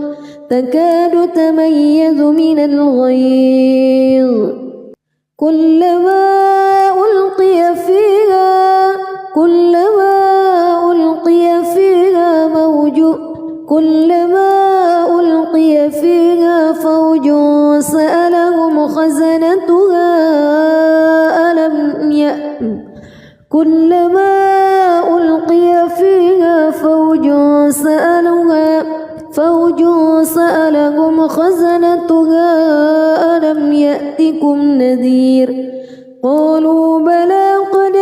تكاد تميز من الغيظ كلما ألقي فيها فوج سألهم خزنتها كلما ألقي فيها فوج سألهم خزنتها ألم يأتكم نذير قالوا بلى قد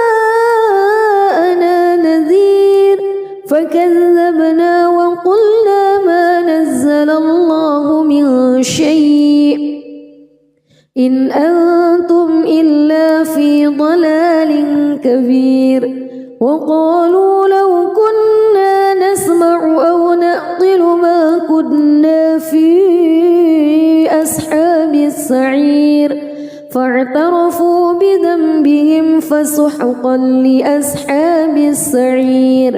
جاءنا نذير فكذبنا وقلنا ما نزل الله من شيء إن أنتم إلا في ضلال كبير وقالوا لو كنا نسمع أو نعقل ما كنا في أصحاب السعير السعير فاعترفوا بذنبهم فسحقا لأصحاب السعير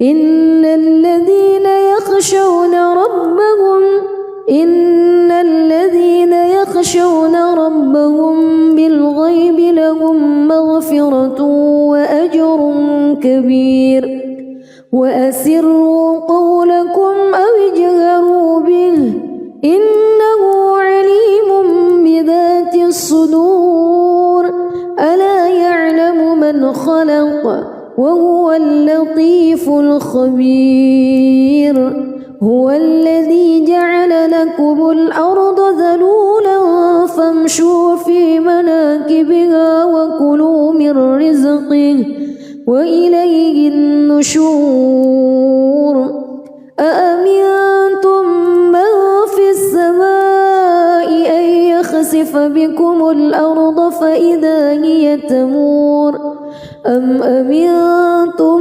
إن الذين يخشون ربهم بالغيب لهم مغفرة وأجر كبير وأسروا قولكم أو اجهروا به إنه عليم بذات الصدور ألا يعلم من خلق وهو اللطيف الخبير هو الذي جعل لكم الأرض ذلولا فامشوا في مناكبها وكلوا من رزقه وإليه النشور أأمنتم من في السماء أن يخسف بكم الأرض فإذا هي تمور أم أمنتم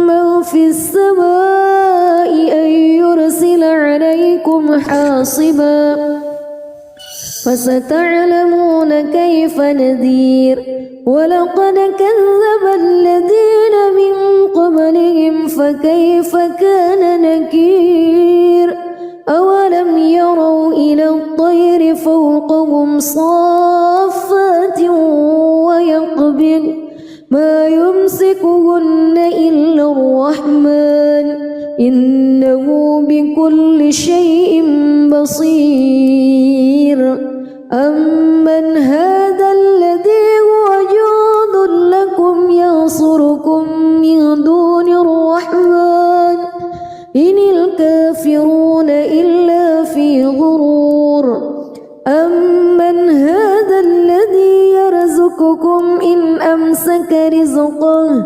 من في السماء أن يرسل عليكم حاصبا فستعلمون كيف نذير ولقد كذب الذين من قبلهم فكيف كان نكير أولم يروا إلى الطير فوقهم صافات ويقبض ما يمسكهن إلا الرحمن إنه بكل شيء بصير أمن هذا الذي هو جند لكم ينصركم من دون الرحمن إن الكافرون إلا في غرور أمن هذا الذي يرزقكم إن أمسك رزقه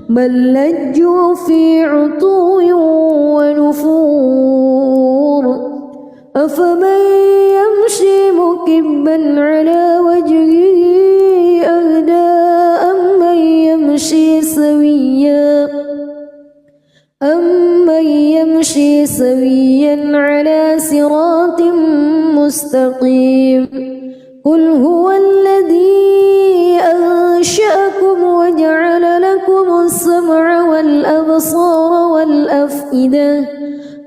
بل لجوا في عتو ونفور أفمن يمشي مكبا على وجهه أهدى أمن يمشي سويا على صراط مستقيم قل هو الذي أنشأكم وجعل لكم السمع والأبصار والأفئدة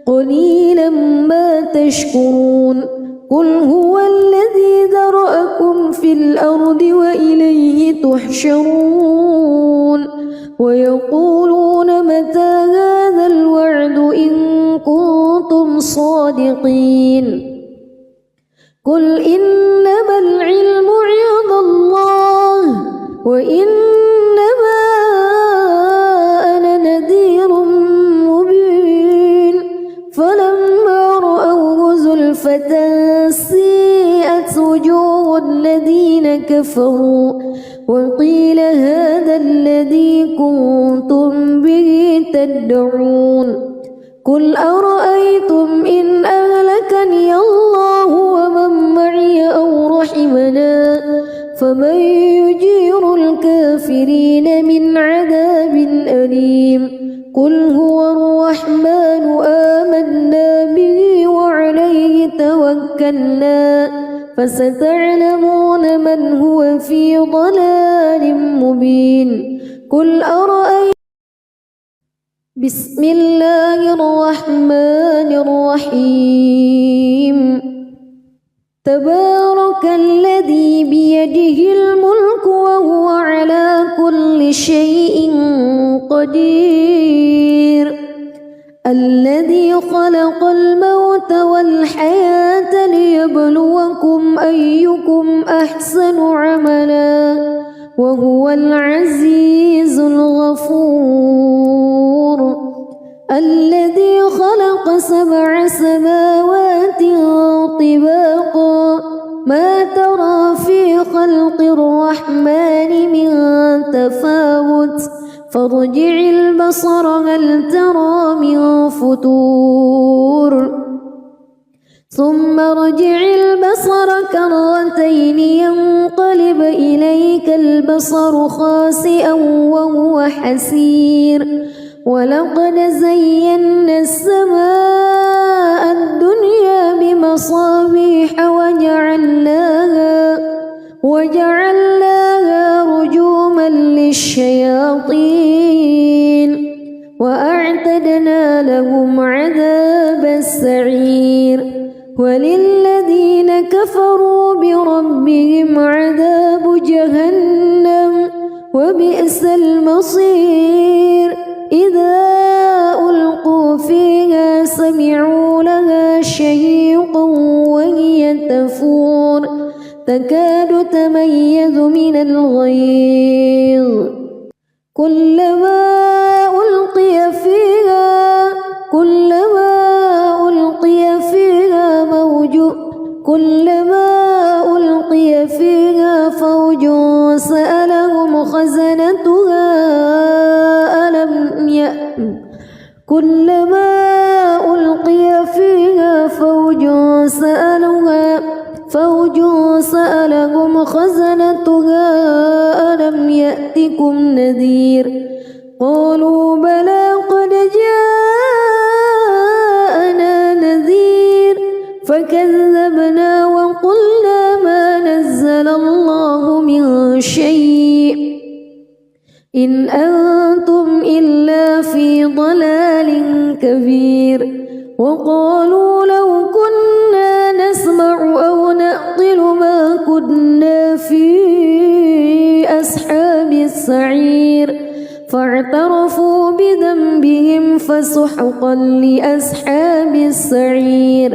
قليلا ما تشكرون قل هو الذي ذرأكم في الأرض وإليه تحشرون ويقولون متى هذا الوعد إن كنتم صادقين قل إنما العلم عند الله وإنما أنا نذير مبين فلما رأوه زلفة سيئت وجوه الذين كفروا وقيل هذا الذي كنتم به تدعون قل أرأيتم إن أهلكني الله ومن معي أو رحمنا فمن يجير الكافرين من عذاب أليم قل هو الرحمن آمنا به وعليه توكلنا فستعلمون من هو في ضلال مبين قل أرأيتم بسم الله الرحمن الرحيم تبارك الذي بيده الملك وهو على كل شيء قدير الذي خلق الموت والحياة ليبلوكم أيكم أحسن عملا وهو العزيز الغفور الذي خلق 7 سماوات طباقا ما ترى في خلق الرحمن من تفاوت فارجع البصر هل ترى من فتور ثم ارجع البصر كرتين ينقلب إليك البصر خاسئا وهو حسير ولقد زينا السماء الدنيا بمصابيح مصابيح وجعلناها رجوما للشياطين وأعتدنا لهم عذاب السعير وللذين كفروا بربهم عذاب جهنم وبئس المصير إذا ألقوا فيها سمعوا لها شهيقا وهي تفور تكاد تميز من الغيظ كلما ألقي فيها فوج سألهم خزنتها ألم يأتكم نذير قالوا بلى قد جاءنا نذير فكذبنا وقلنا ما نزل الله من شيء إن أنتم إلا في ضلال كبير وقالوا لو كنا نسمع أو نعقل ما كنا في أصحاب السعير فاعترفوا بذنبهم فسحقا لأصحاب السعير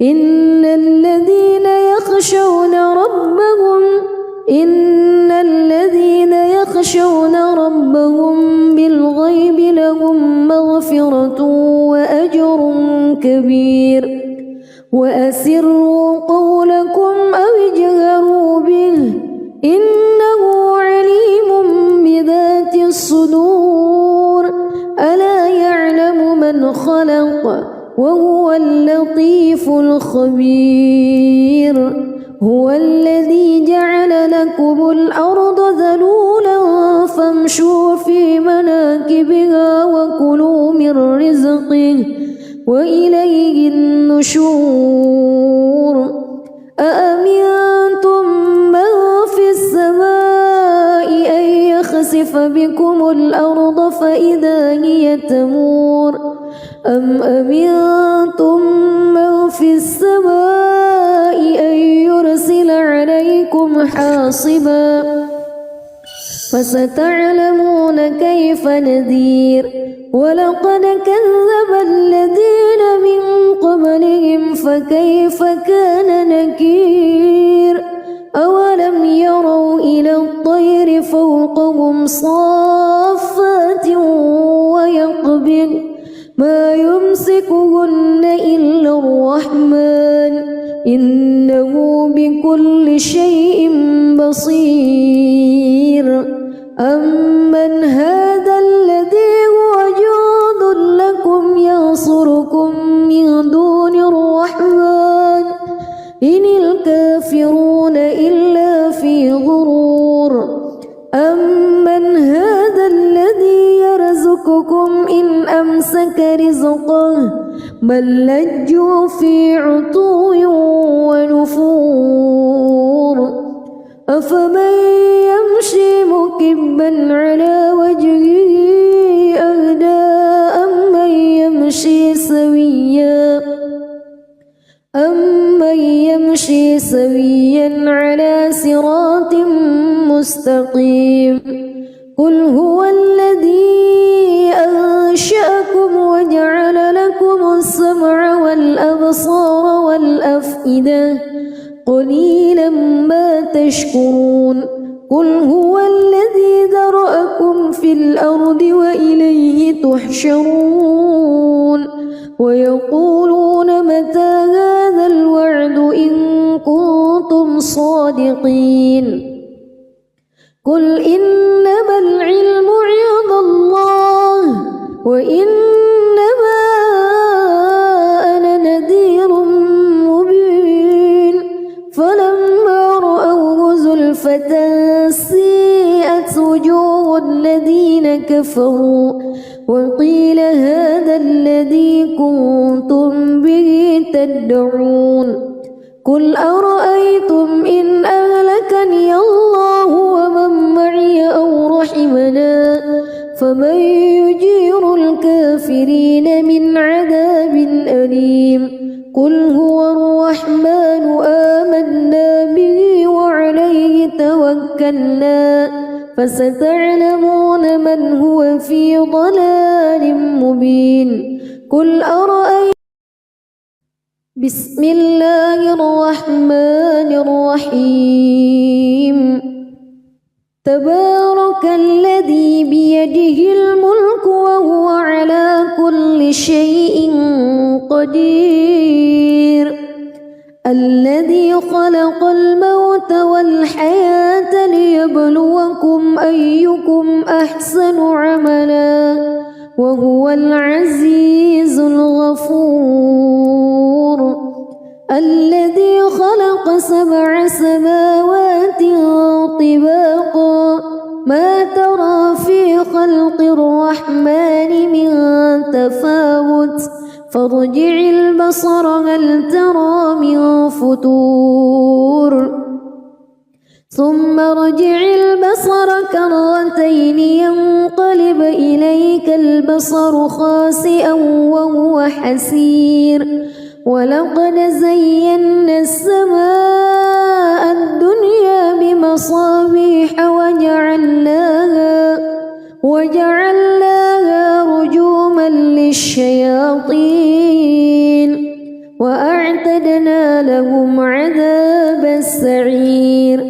إن الذين يخشون ربهم بالغيب لهم مغفرة وأجر كبير وأسروا قولكم أو اجهروا به إنه عليم بذات الصدور ألا يعلم من خلق وهو اللطيف الخبير هو الذي جعل لكم الأرض ذلولا فامشوا في مناكبها وكلوا من رزقه وإليه النشور أأمنتم من في السماء أن يخسف بكم الأرض فإذا هي تمور أم أمنتم من في السماء أن يرسل عليكم حاصبا فستعلمون كيف نذير ولقد كذب الذين من قبلهم فكيف كان نكير أولم يروا إلى الطير فوقهم صافات ويقبض ما يمسكهن إلا الرحمن إنه بكل شيء بصير أمن هذا الذي هو جند لكم ينصركم من دون الرحمن إن الكافرون إلا في غرور أمن هذا الذي يرزقكم إن أمسك رزقه بل لجوا في عتو ونفور أفمن يمشي مكبا على وجهه أهدى أمن يمشي سويا على صراط مستقيم قل هو الذي أنشأكم وجعل لكم السمع والأبصار والأفئدة قليلا ما تشكرون قل هو الذي ذرأكم في الأرض وإليه تحشرون ويقولون متى هذا الوعد إن كنتم صادقين قل إنما العلم عند الله وإنما أنا نذير مبين فلما رأوه زلفة سيئت وجوه الذين كفروا وقيل هذا الذي كنتم به تدعون قل أرأيتم إن أهلكني الله ومن معي أو رحمنا فمن يجير الكافرين من عذاب أليم قل هو الرحمن آمنا به وعليه توكلنا فستعلمون من هو في ضلال مبين قل أرأيتم بسم الله الرحمن الرحيم تبارك الذي بيده الملك وهو على كل شيء قدير الذي خلق الموت والحياة ليبلوكم أيكم أحسن عملا وهو العزيز الغفور الذي خلق 7 سماوات طباقا ما ترى في خلق الرحمن من تفاوت فارجع البصر هل ترى من فتور ثم ارجع البصر كرتين ينقلب إليك البصر خاسئا وهو حسير ولقد زينا السماء الدنيا بمصابيح وجعلناها رجوما للشياطين وأعتدنا لهم عذاب السعير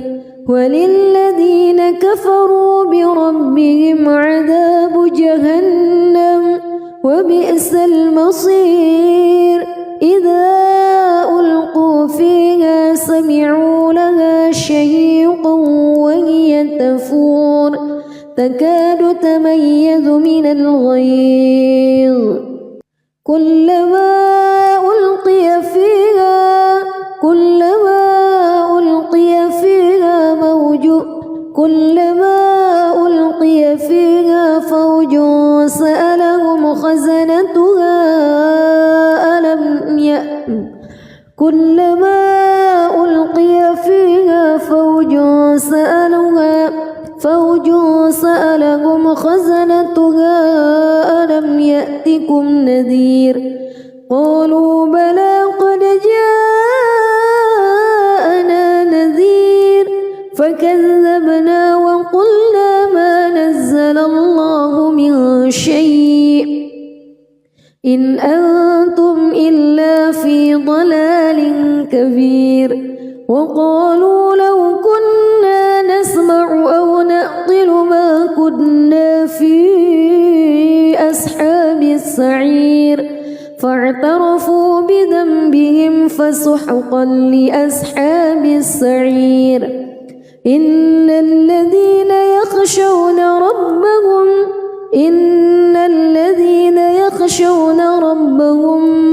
وللذين كفروا بربهم عذاب جهنم وبئس المصير إذا ألقوا فيها سمعوا لها شهيقا وهي تفور تكاد تميز من الغيظ كلما ألقي فيها فوج سألهم خزنتها كلما ألقي فيها فوج سألهم خزنتها ألم يأتكم نذير قالوا بلى قد جاءنا نذير فكذبنا وقلنا ما نزل الله من شيء إن أنتم إلا في ضلال كبير وقالوا لو كنا نسمع أو نعقل ما كنا في أصحاب السعير فاعترفوا بذنبهم فسحقا لأصحاب السعير إن الذين يخشون ربهم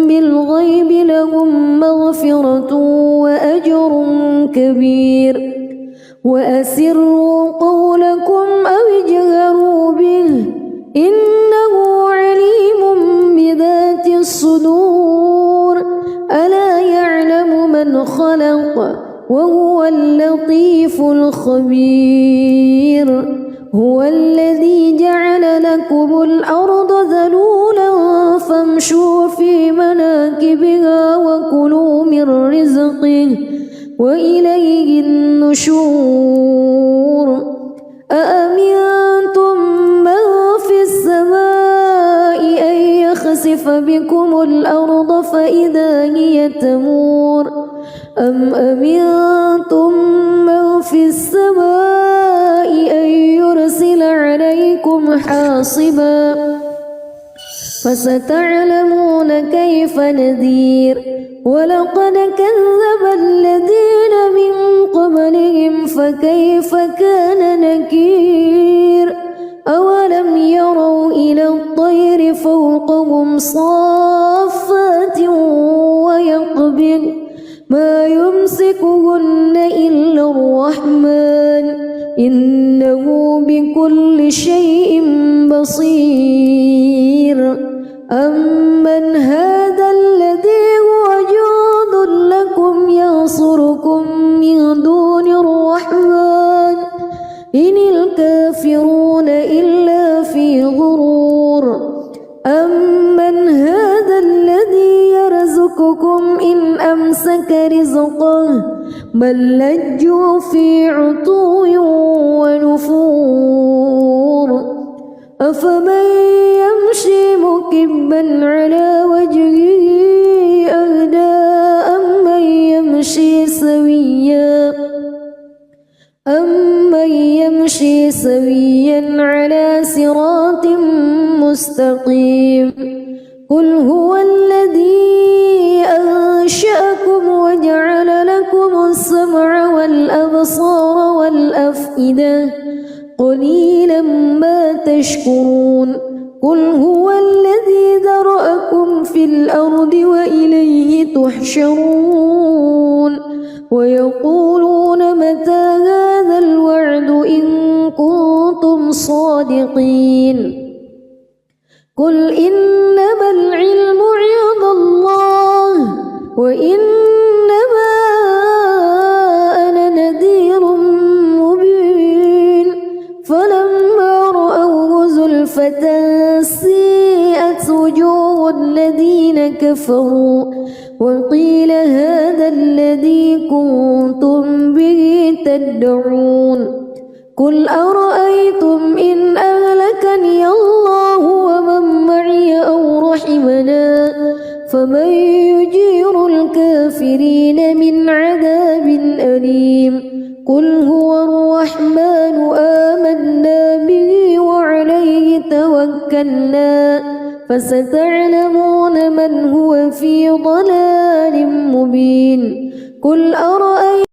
بالغيب لهم مغفرة وأجر كبير وأسروا قولكم أو اجهروا به إنه عليم بذات الصدور ألا يعلم من خلق وهو اللطيف الخبير هو الذي جعل لكم الأرض ذلولا فامشوا في مناكبها وكلوا من رزقه وإليه النشور أأمنتم من في السماء أن يخسف بكم الأرض فإذا هي تمور أم أمنتم من في السماء أن يرسل عليكم حاصبا فستعلمون كيف نذير ولقد كذب الذين من قبلهم فكيف كان نكير أولم يروا إلى الطير فوقهم صافات ويقبض ما يمسكهن إلا الرحمن إنه بكل شيء بصير أمن هذا الذي هو جند لكم ينصركم من دون الرحمن إن الكافرون إلا في غرور أمن هذا الذي يرزقكم إن أمسك رزقه بل لجوا في عتو ونفور أفمن يمشي مكبا على وجهه أهدى أمن يمشي سويا على صراط مستقيم قل هو الذي أنشأكم وجعل لكم السمع والأبصار والأفئدة قليلا ما تشكرون قل هو الذي ذرأكم في الأرض وإليه تحشرون ويقولون متى هذا الوعد إن كنتم صادقين قل إنما العلم عند الله وإنما أنا نذير مبين فلما رأوه زلفة سيئت وجوه الذين كفروا وقيل هذا الذي كنتم به تدعون قل أرأيتم إن أهلكني الله ومن معي أو رحمنا فمن يجير الكافرين من عذاب أليم قل هو الرحمن آمنا به وعليه توكلنا فستعلمون من هو في ضلال مبين قل أرأيتم